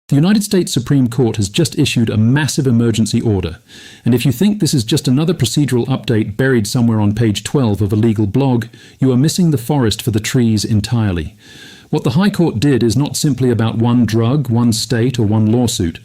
The United States Supreme Court has just issued a massive emergency order, and if you think this is just another procedural update buried somewhere on page 12 of a legal blog, you are missing the forest for the trees entirely. What the High Court did is not simply about one drug, one state, or one lawsuit.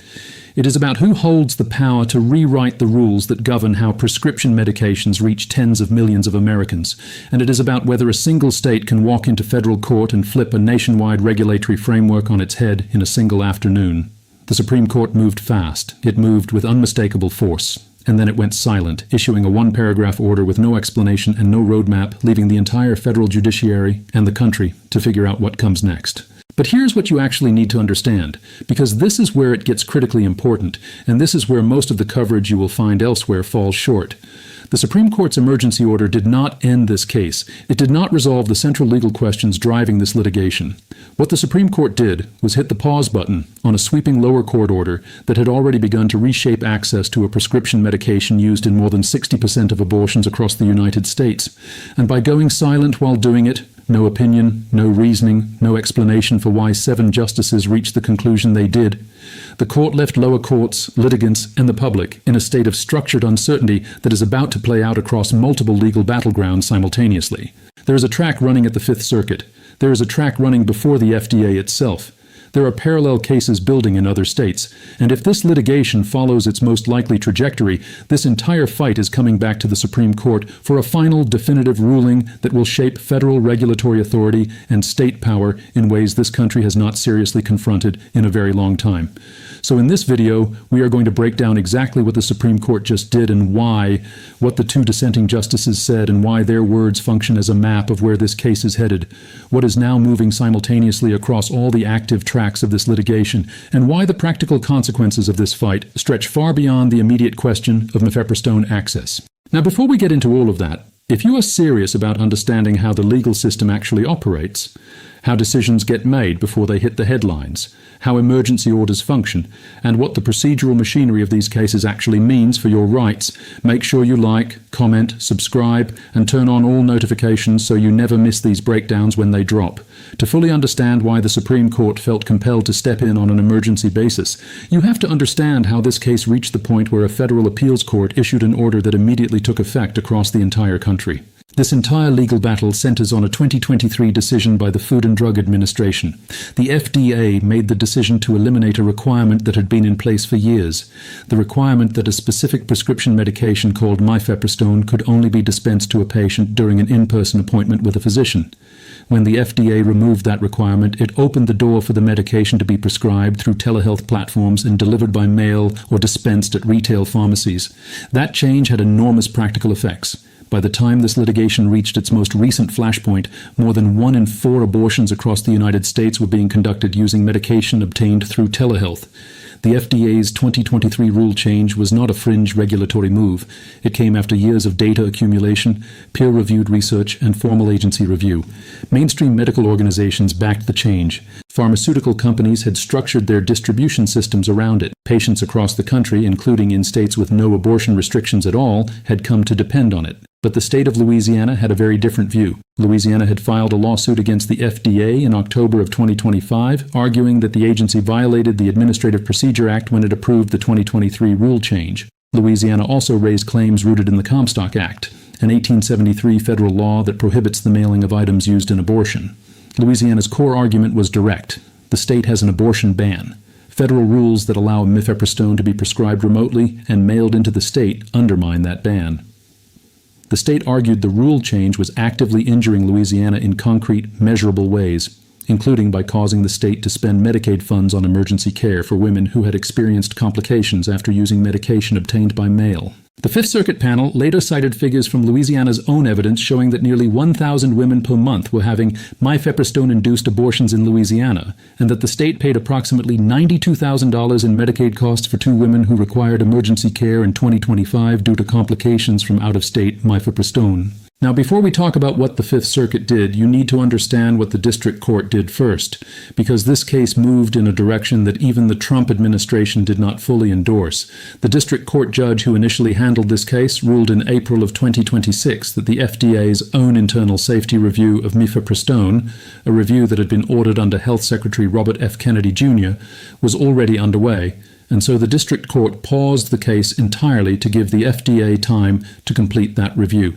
It is about who holds the power to rewrite the rules that govern how prescription medications reach tens of millions of Americans, and it is about whether a single state can walk into federal court and flip a nationwide regulatory framework on its head in a single afternoon. The Supreme Court moved fast. It moved with unmistakable force. And then it went silent, issuing a one-paragraph order with no explanation and no roadmap, leaving the entire federal judiciary and the country to figure out what comes next. But here's what you actually need to understand, because this is where it gets critically important, and this is where most of the coverage you will find elsewhere falls short. The Supreme Court's emergency order did not end this case. It did not resolve the central legal questions driving this litigation. What the Supreme Court did was hit the pause button on a sweeping lower court order that had already begun to reshape access to a prescription medication used in more than 60% of abortions across the United States. And by going silent while doing it, no opinion, no reasoning, no explanation for why 7 justices reached the conclusion they did, the court left lower courts, litigants, and the public in a state of structured uncertainty that is about to play out across multiple legal battlegrounds simultaneously. There is a track running at the Fifth Circuit. There is a track running before the FDA itself. There are parallel cases building in other states, and if this litigation follows its most likely trajectory, this entire fight is coming back to the Supreme Court for a final definitive ruling that will shape federal regulatory authority and state power in ways this country has not seriously confronted in a very long time. So in this video, we are going to break down exactly what the Supreme Court just did and why, what the 2 dissenting justices said and why their words function as a map of where this case is headed, what is now moving simultaneously across all the active tracks of this litigation, and why the practical consequences of this fight stretch far beyond the immediate question of mifepristone access. Now, before we get into all of that, if you are serious about understanding how the legal system actually operates, how decisions get made before they hit the headlines, how emergency orders function, and what the procedural machinery of these cases actually means for your rights, make sure you like, comment, subscribe, and turn on all notifications so you never miss these breakdowns when they drop. To fully understand why the Supreme Court felt compelled to step in on an emergency basis, you have to understand how this case reached the point where a federal appeals court issued an order that immediately took effect across the entire country. This entire legal battle centers on a 2023 decision by the Food and Drug Administration. The FDA made the decision to eliminate a requirement that had been in place for years, the requirement that a specific prescription medication called mifepristone could only be dispensed to a patient during an in-person appointment with a physician. When the FDA removed that requirement, it opened the door for the medication to be prescribed through telehealth platforms and delivered by mail or dispensed at retail pharmacies. That change had enormous practical effects. By the time this litigation reached its most recent flashpoint, more than 1 in 4 abortions across the United States were being conducted using medication obtained through telehealth. The FDA's 2023 rule change was not a fringe regulatory move. It came after years of data accumulation, peer-reviewed research, and formal agency review. Mainstream medical organizations backed the change. Pharmaceutical companies had structured their distribution systems around it. Patients across the country, including in states with no abortion restrictions at all, had come to depend on it. But the state of Louisiana had a very different view. Louisiana had filed a lawsuit against the FDA in October of 2025, arguing that the agency violated the Administrative Procedure Act when it approved the 2023 rule change. Louisiana also raised claims rooted in the Comstock Act, an 1873 federal law that prohibits the mailing of items used in abortion. Louisiana's core argument was direct. The state has an abortion ban. Federal rules that allow mifepristone to be prescribed remotely and mailed into the state undermine that ban. The state argued the rule change was actively injuring Louisiana in concrete, measurable ways, including by causing the state to spend Medicaid funds on emergency care for women who had experienced complications after using medication obtained by mail. The Fifth Circuit panel later cited figures from Louisiana's own evidence showing that nearly 1,000 women per month were having mifepristone-induced abortions in Louisiana, and that the state paid approximately $92,000 in Medicaid costs for 2 women who required emergency care in 2025 due to complications from out-of-state mifepristone. Now, before we talk about what the Fifth Circuit did, you need to understand what the district court did first, because this case moved in a direction that even the Trump administration did not fully endorse. The district court judge who initially handled this case ruled in April of 2026 that the FDA's own internal safety review of mifepristone, a review that had been ordered under Health Secretary Robert F. Kennedy Jr., was already underway, and so the district court paused the case entirely to give the FDA time to complete that review.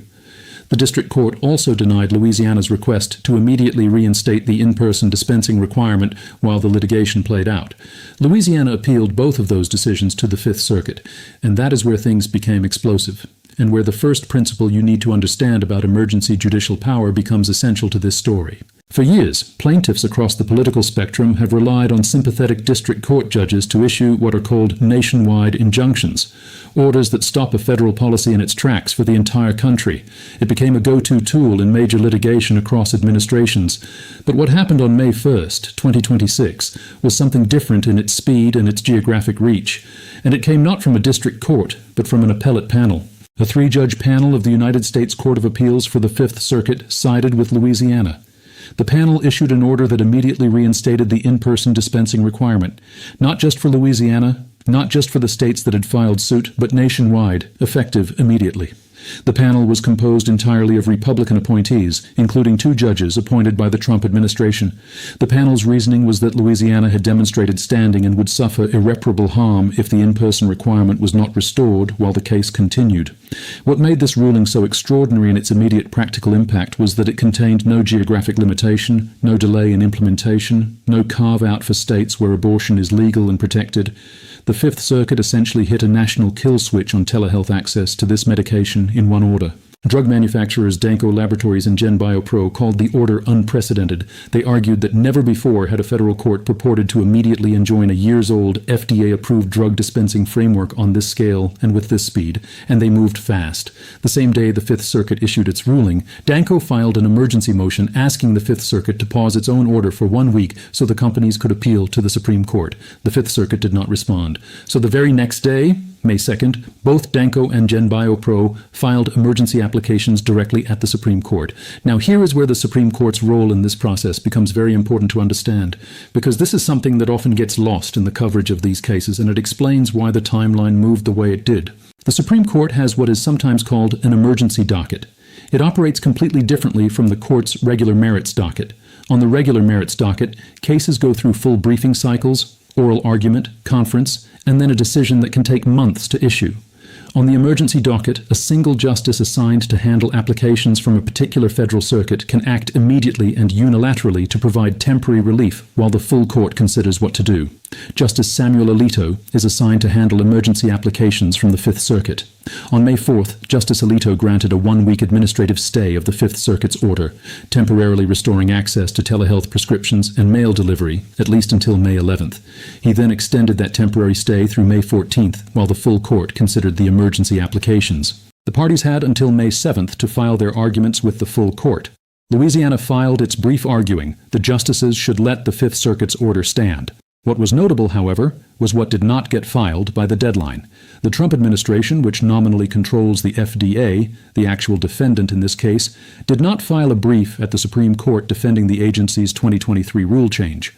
The district court also denied Louisiana's request to immediately reinstate the in-person dispensing requirement while the litigation played out. Louisiana appealed both of those decisions to the Fifth Circuit, and that is where things became explosive, and where the first principle you need to understand about emergency judicial power becomes essential to this story. For years, plaintiffs across the political spectrum have relied on sympathetic district court judges to issue what are called nationwide injunctions, orders that stop a federal policy in its tracks for the entire country. It became a go-to tool in major litigation across administrations. But what happened on May 1st, 2026, was something different in its speed and its geographic reach, and it came not from a district court, but from an appellate panel. A three-judge panel of the United States Court of Appeals for the Fifth Circuit sided with Louisiana. The panel issued an order that immediately reinstated the in-person dispensing requirement, not just for Louisiana, not just for the states that had filed suit, but nationwide, effective immediately. The panel was composed entirely of Republican appointees, including 2 judges appointed by the Trump administration. The panel's reasoning was that Louisiana had demonstrated standing and would suffer irreparable harm if the in-person requirement was not restored while the case continued. What made this ruling so extraordinary in its immediate practical impact was that it contained no geographic limitation, no delay in implementation, no carve-out for states where abortion is legal and protected. The Fifth Circuit essentially hit a national kill switch on telehealth access to this medication in one order. Drug manufacturers Danco Laboratories and GenBioPro called the order unprecedented. They argued that never before had a federal court purported to immediately enjoin a years-old FDA-approved drug dispensing framework on this scale and with this speed, and they moved fast. The same day the Fifth Circuit issued its ruling, Danco filed an emergency motion asking the Fifth Circuit to pause its own order for 1 week so the companies could appeal to the Supreme Court. The Fifth Circuit did not respond. So the very next day, May 2nd, both Danco and GenBioPro filed emergency applications directly at the Supreme Court. Now, here is where the Supreme Court's role in this process becomes very important to understand, because this is something that often gets lost in the coverage of these cases, and it explains why the timeline moved the way it did. The Supreme Court has what is sometimes called an emergency docket. It operates completely differently from the court's regular merits docket. On the regular merits docket, cases go through full briefing cycles, oral argument, conference, and then a decision that can take months to issue. On the emergency docket, a single justice assigned to handle applications from a particular federal circuit can act immediately and unilaterally to provide temporary relief while the full court considers what to do. Justice Samuel Alito is assigned to handle emergency applications from the Fifth Circuit. On May 4th, Justice Alito granted a 1-week administrative stay of the Fifth Circuit's order, temporarily restoring access to telehealth prescriptions and mail delivery, at least until May 11th. He then extended that temporary stay through May 14th, while the full court considered the emergency applications. The parties had until May 7th to file their arguments with the full court. Louisiana filed its brief arguing the justices should let the Fifth Circuit's order stand. What was notable, however, was what did not get filed by the deadline. The Trump administration, which nominally controls the FDA, the actual defendant in this case, did not file a brief at the Supreme Court defending the agency's 2023 rule change.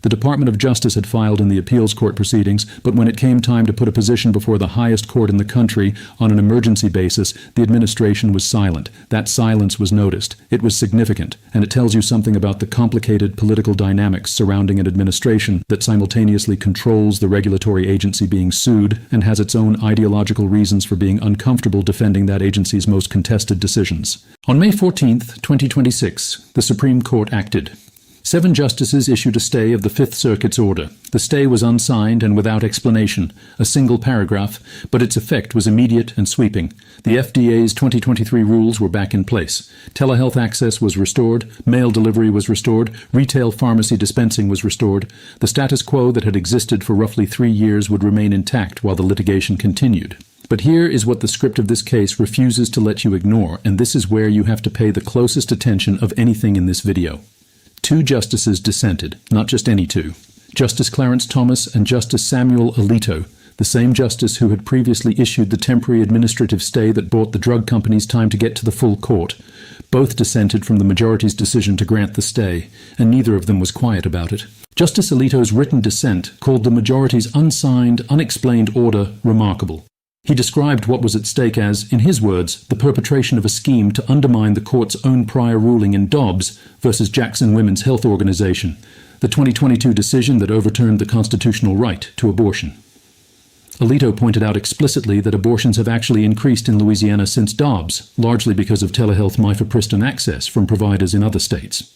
The Department of Justice had filed in the appeals court proceedings, but when it came time to put a position before the highest court in the country on an emergency basis, the administration was silent. That silence was noticed. It was significant, and it tells you something about the complicated political dynamics surrounding an administration that simultaneously controls the regulatory agency being sued and has its own ideological reasons for being uncomfortable defending that agency's most contested decisions. On May 14th, 2026, the Supreme Court acted. 7 justices issued a stay of the Fifth Circuit's order. The stay was unsigned and without explanation, a single paragraph, but its effect was immediate and sweeping. The FDA's 2023 rules were back in place. Telehealth access was restored, mail delivery was restored, retail pharmacy dispensing was restored. The status quo that had existed for roughly 3 years would remain intact while the litigation continued. But here is what the script of this case refuses to let you ignore, and this is where you have to pay the closest attention of anything in this video. 2 justices dissented, not just any 2. Justice Clarence Thomas and Justice Samuel Alito. the same justice who had previously issued the temporary administrative stay that bought the drug companies time to get to the full court. Both dissented from the majority's decision to grant the stay, and neither of them was quiet about it. Justice Alito's written dissent called the majority's unsigned, unexplained order remarkable. He described what was at stake as, in his words, the perpetration of a scheme to undermine the court's own prior ruling in Dobbs versus Jackson Women's Health Organization, the 2022 decision that overturned the constitutional right to abortion. Alito pointed out explicitly that abortions have actually increased in Louisiana since Dobbs, largely because of telehealth mifepristone access from providers in other states.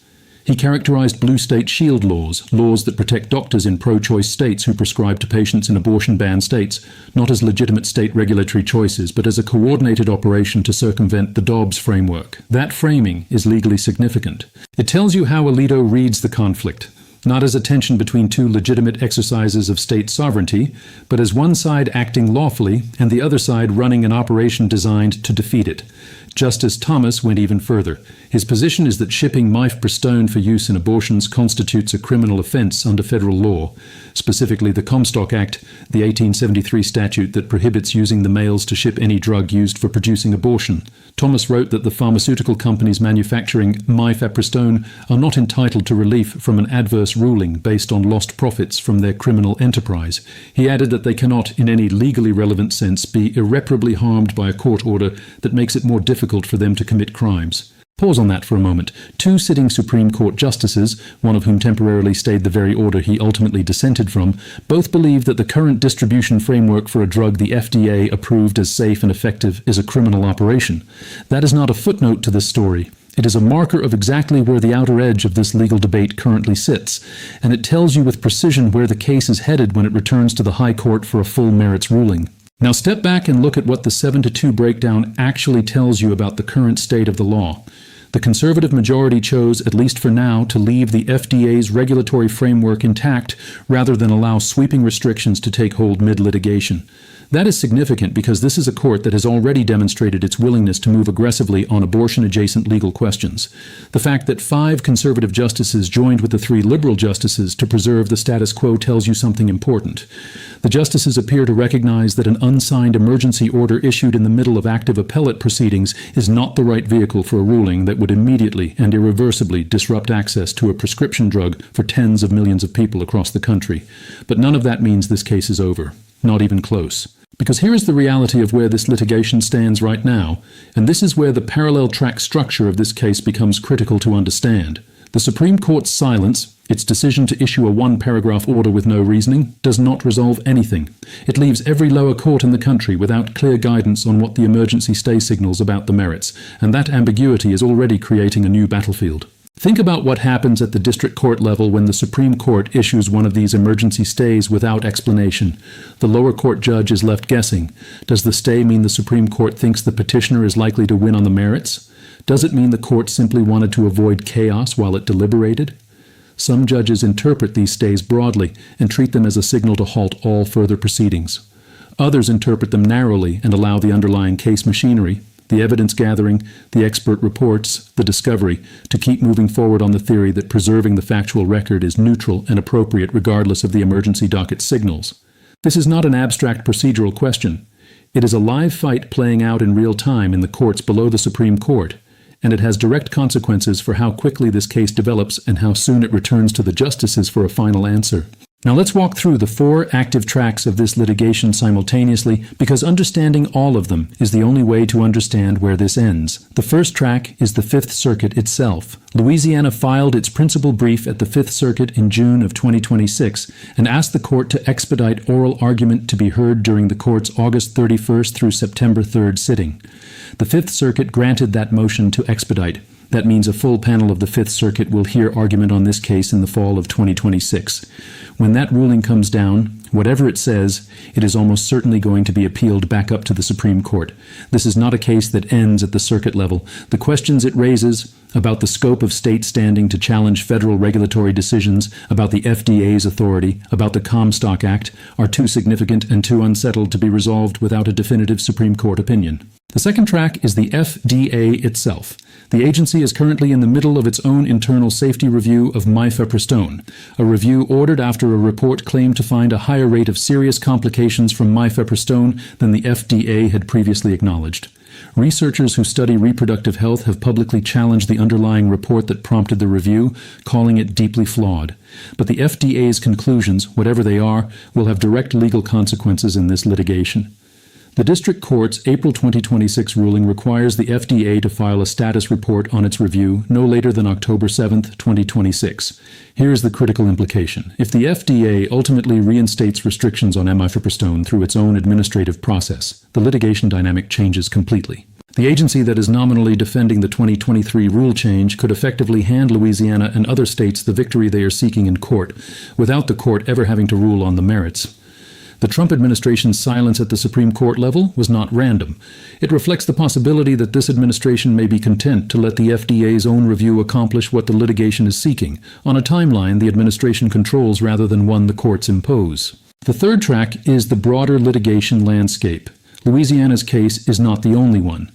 He characterized blue state shield laws that protect doctors in pro-choice states who prescribe to patients in abortion-banned states, not as legitimate state regulatory choices, but as a coordinated operation to circumvent the Dobbs framework. That framing is legally significant. It tells you how Alito reads the conflict, not as a tension between two legitimate exercises of state sovereignty, but as one side acting lawfully and the other side running an operation designed to defeat it. Justice Thomas went even further. His position is that shipping mifepristone for use in abortions constitutes a criminal offense under federal law, specifically the Comstock Act, the 1873 statute that prohibits using the mails to ship any drug used for producing abortion. Thomas wrote that the pharmaceutical companies manufacturing mifepristone are not entitled to relief from an adverse ruling based on lost profits from their criminal enterprise. He added that they cannot, in any legally relevant sense, be irreparably harmed by a court order that makes it more difficult for them to commit crimes. Pause on that for a moment. Two sitting Supreme Court justices, one of whom temporarily stayed the very order he ultimately dissented from, both believe that the current distribution framework for a drug the FDA approved as safe and effective is a criminal operation. That is not a footnote to this story. It is a marker of exactly where the outer edge of this legal debate currently sits, and it tells you with precision where the case is headed when it returns to the High Court for a full merits ruling. Now step back and look at what the 7-2 breakdown actually tells you about the current state of the law. The conservative majority chose, at least for now, to leave the FDA's regulatory framework intact rather than allow sweeping restrictions to take hold mid-litigation. That is significant because this is a court that has already demonstrated its willingness to move aggressively on abortion-adjacent legal questions. The fact that 5 conservative justices joined with the 3 liberal justices to preserve the status quo tells you something important. The justices appear to recognize that an unsigned emergency order issued in the middle of active appellate proceedings is not the right vehicle for a ruling that would immediately and irreversibly disrupt access to a prescription drug for tens of millions of people across the country. But none of that means this case is over. Not even close. Because here is the reality of where this litigation stands right now, and this is where the parallel track structure of this case becomes critical to understand. The Supreme Court's silence, its decision to issue a 1-paragraph order with no reasoning, does not resolve anything. It leaves every lower court in the country without clear guidance on what the emergency stay signals about the merits, and that ambiguity is already creating a new battlefield. Think about what happens at the district court level when the Supreme Court issues one of these emergency stays without explanation. The lower court judge is left guessing. Does the stay mean the Supreme Court thinks the petitioner is likely to win on the merits? Does it mean the court simply wanted to avoid chaos while it deliberated? Some judges interpret these stays broadly and treat them as a signal to halt all further proceedings. Others interpret them narrowly and allow the underlying case machinery, the evidence gathering, the expert reports, the discovery, to keep moving forward on the theory that preserving the factual record is neutral and appropriate regardless of the emergency docket signals. This is not an abstract procedural question. It is a live fight playing out in real time in the courts below the Supreme Court, and it has direct consequences for how quickly this case develops and how soon it returns to the justices for a final answer. Now let's walk through the 4 active tracks of this litigation simultaneously, because understanding all of them is the only way to understand where this ends. The first track is the Fifth Circuit itself. Louisiana filed its principal brief at the Fifth Circuit in June of 2026 and asked the court to expedite oral argument to be heard during the court's August 31st through September 3rd sitting. The Fifth Circuit granted that motion to expedite. That means a full panel of the Fifth Circuit will hear argument on this case in the fall of 2026. When that ruling comes down, whatever it says, it is almost certainly going to be appealed back up to the Supreme Court. This is not a case that ends at the circuit level. The questions it raises, about the scope of state standing to challenge federal regulatory decisions, about the FDA's authority, about the Comstock Act, are too significant and too unsettled to be resolved without a definitive Supreme Court opinion. The second track is the FDA itself. The agency is currently in the middle of its own internal safety review of mifepristone, a review ordered after a report claimed to find a higher rate of serious complications from mifepristone than the FDA had previously acknowledged. Researchers who study reproductive health have publicly challenged the underlying report that prompted the review, calling it deeply flawed. But the FDA's conclusions, whatever they are, will have direct legal consequences in this litigation. The District Court's April 2026 ruling requires the FDA to file a status report on its review no later than October 7, 2026. Here is the critical implication. If the FDA ultimately reinstates restrictions on mifepristone through its own administrative process, the litigation dynamic changes completely. The agency that is nominally defending the 2023 rule change could effectively hand Louisiana and other states the victory they are seeking in court, without the court ever having to rule on the merits. The Trump administration's silence at the Supreme Court level was not random. It reflects the possibility that this administration may be content to let the FDA's own review accomplish what the litigation is seeking, on a timeline the administration controls rather than one the courts impose. The third track is the broader litigation landscape. Louisiana's case is not the only one.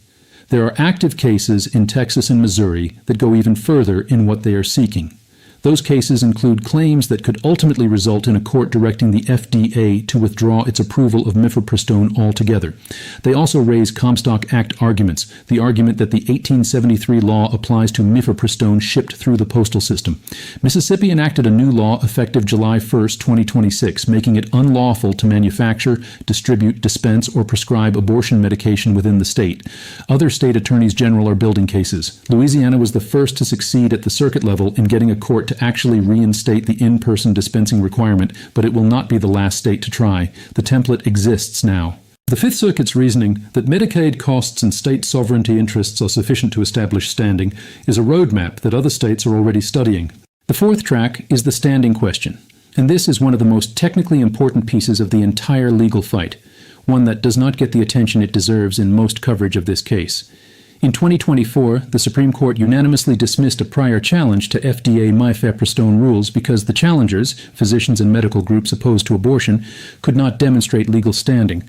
There are active cases in Texas and Missouri that go even further in what they are seeking. Those cases include claims that could ultimately result in a court directing the FDA to withdraw its approval of mifepristone altogether. They also raise Comstock Act arguments, the argument that the 1873 law applies to mifepristone shipped through the postal system. Mississippi enacted a new law effective July 1, 2026, making it unlawful to manufacture, distribute, dispense, or prescribe abortion medication within the state. Other state attorneys general are building cases. Louisiana was the first to succeed at the circuit level in getting a court to actually reinstate the in-person dispensing requirement, but it will not be the last state to try. The template exists now. The Fifth Circuit's reasoning that Medicaid costs and state sovereignty interests are sufficient to establish standing is a roadmap that other states are already studying. The fourth track is the standing question, and this is one of the most technically important pieces of the entire legal fight, one that does not get the attention it deserves in most coverage of this case. In 2024, the Supreme Court unanimously dismissed a prior challenge to FDA mifepristone rules because the challengers, physicians and medical groups opposed to abortion, could not demonstrate legal standing.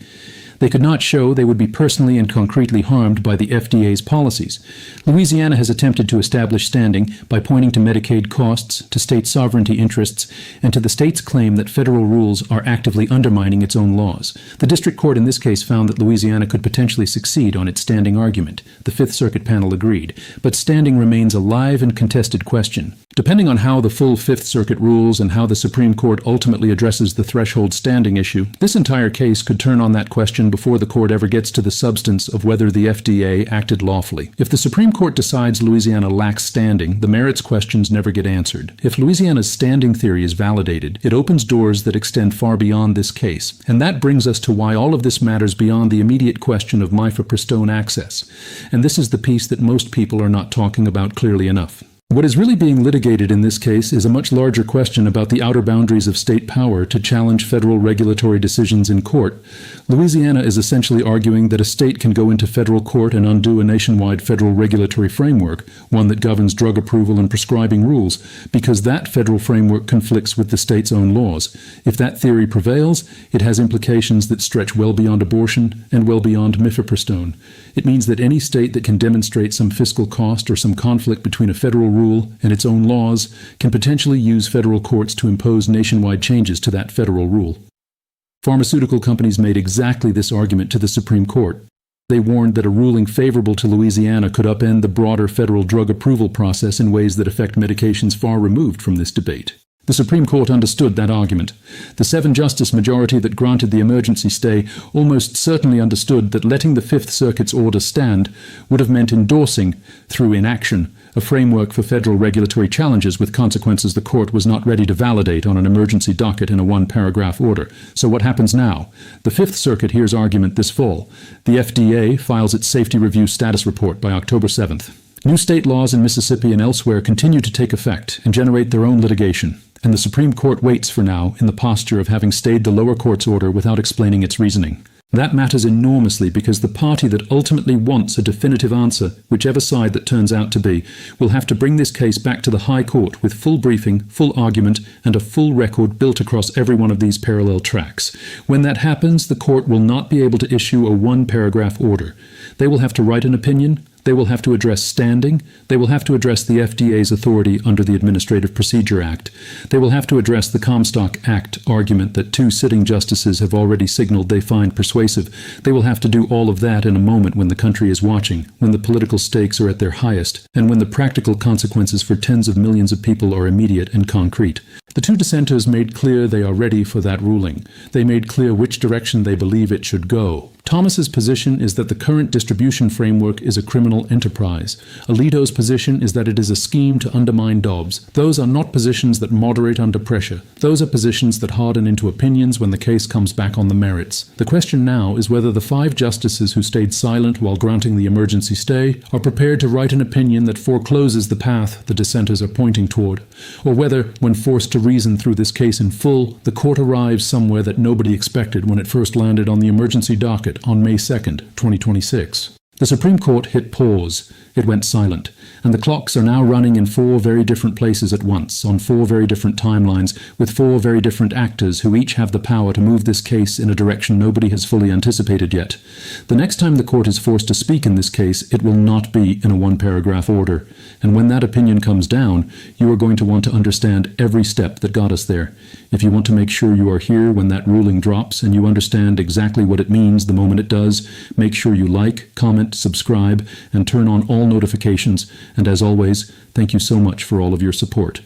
They could not show they would be personally and concretely harmed by the FDA's policies. Louisiana has attempted to establish standing by pointing to Medicaid costs, to state sovereignty interests, and to the state's claim that federal rules are actively undermining its own laws. The district court in this case found that Louisiana could potentially succeed on its standing argument. The Fifth Circuit panel agreed, but standing remains a live and contested question. Depending on how the full Fifth Circuit rules and how the Supreme Court ultimately addresses the threshold standing issue, this entire case could turn on that question before the court ever gets to the substance of whether the FDA acted lawfully. If the Supreme Court decides Louisiana lacks standing, the merits questions never get answered. If Louisiana's standing theory is validated, it opens doors that extend far beyond this case. And that brings us to why all of this matters beyond the immediate question of mifepristone access. And this is the piece that most people are not talking about clearly enough. What is really being litigated in this case is a much larger question about the outer boundaries of state power to challenge federal regulatory decisions in court. Louisiana is essentially arguing that a state can go into federal court and undo a nationwide federal regulatory framework, one that governs drug approval and prescribing rules, because that federal framework conflicts with the state's own laws. If that theory prevails, it has implications that stretch well beyond abortion and well beyond mifepristone. It means that any state that can demonstrate some fiscal cost or some conflict between a federal rule and its own laws can potentially use federal courts to impose nationwide changes to that federal rule. Pharmaceutical companies made exactly this argument to the Supreme Court. They warned that a ruling favorable to Louisiana could upend the broader federal drug approval process in ways that affect medications far removed from this debate. The Supreme Court understood that argument. The 7-justice majority that granted the emergency stay almost certainly understood that letting the Fifth Circuit's order stand would have meant endorsing, through inaction, a framework for federal regulatory challenges with consequences the court was not ready to validate on an emergency docket in a one-paragraph order. So what happens now? The Fifth Circuit hears argument this fall. The FDA files its safety review status report by October 7th. New state laws in Mississippi and elsewhere continue to take effect and generate their own litigation, and the Supreme Court waits for now in the posture of having stayed the lower court's order without explaining its reasoning. That matters enormously because the party that ultimately wants a definitive answer, whichever side that turns out to be, will have to bring this case back to the High Court with full briefing, full argument, and a full record built across every one of these parallel tracks. When that happens, the court will not be able to issue a one-paragraph order. They will have to write an opinion. They will have to address standing. They will have to address the FDA's authority under the Administrative Procedure Act. They will have to address the Comstock Act argument that 2 sitting justices have already signaled they find persuasive. They will have to do all of that in a moment when the country is watching, when the political stakes are at their highest, and when the practical consequences for tens of millions of people are immediate and concrete. The 2 dissenters made clear they are ready for that ruling. They made clear which direction they believe it should go. Thomas's position is that the current distribution framework is a criminal enterprise. Alito's position is that it is a scheme to undermine Dobbs. Those are not positions that moderate under pressure. Those are positions that harden into opinions when the case comes back on the merits. The question now is whether the 5 justices who stayed silent while granting the emergency stay are prepared to write an opinion that forecloses the path the dissenters are pointing toward, or whether, when forced to reason through this case in full, the court arrives somewhere that nobody expected when it first landed on the emergency docket on May 2nd, 2026. The Supreme Court hit pause. It went silent, and the clocks are now running in 4 very different places at once, on 4 very different timelines, with 4 very different actors who each have the power to move this case in a direction nobody has fully anticipated yet. The next time the court is forced to speak in this case, it will not be in a one-paragraph order, and when that opinion comes down, you are going to want to understand every step that got us there. If you want to make sure you are here when that ruling drops and you understand exactly what it means the moment it does, make sure you like, comment, subscribe, and turn on all notifications. And as always, thank you so much for all of your support.